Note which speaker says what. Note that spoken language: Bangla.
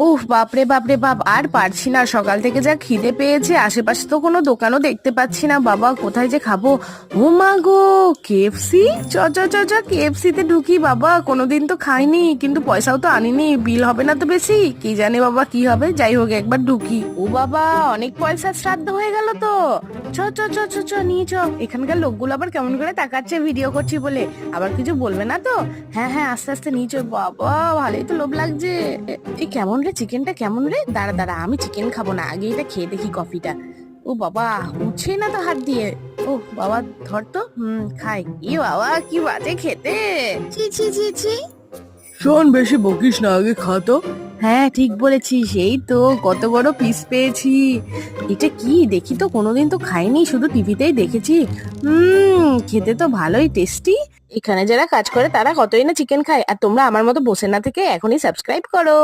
Speaker 1: উফ, বাপরে বাপরে বাপ, আর পারছি না। সকাল থেকে যা খিদে পেয়েছে, আশেপাশে তো কোনো দোকানও দেখতে পাচ্ছি না। বাবা, কোথায় যে খাবো। ও মা গো, কেএফসি! চ চ চ চ, কেএফসি তে ঢুকি। বাবা, কোনোদিন তো খাইনি, কিন্তু পয়সাও তো আনিনি। বিল হবে না তো বেশি? কি জানে বাবা কি হবে। যাই হোক, একবার ঢুকি। ও বাবা, অনেক পয়সা শ্রাদ্ধ হয়ে গেল তো। চ চ চ চ চ, নিয়ে চ। এখানকার লোকগুলো আবার কেমন করে তাকাচ্ছে ভিডিও করছি বলে। আবার কিছু বলবে না তো? হ্যাঁ হ্যাঁ, আস্তে আস্তে নিয়ে চ। বাবা, ভালোই তো লোভ লাগছে। এই কেমন রে, চিকেনটা কেমন রে? দাঁড়া দাঁড়া, আমি চিকেন খাবো না, আগে এটা খেয়ে দেখি কফিটা। ও বাবা, উঠছে না তো হাত দিয়ে। ও বাবা, ধর তো। খাই। ই বাবা, কি বাজে খেতে। ছি ছি ছি ছি।
Speaker 2: শোন, বেশি বকিস না, আগে খা তো।
Speaker 1: হ্যাঁ, ঠিক বলেছিস। এই তো কত বড় পিস পেয়েছি। এটা কি দেখি তো, কোনোদিন তো খাইনি, শুধু টিভিতেই দেখেছি। খেতে তো ভালোই টেস্টি। এখানে যারা কাজ করে তারা কতই না চিকেন খায়, আর তোমরা আমার মতো বসে না থেকে এখনই সাবস্ক্রাইব করো।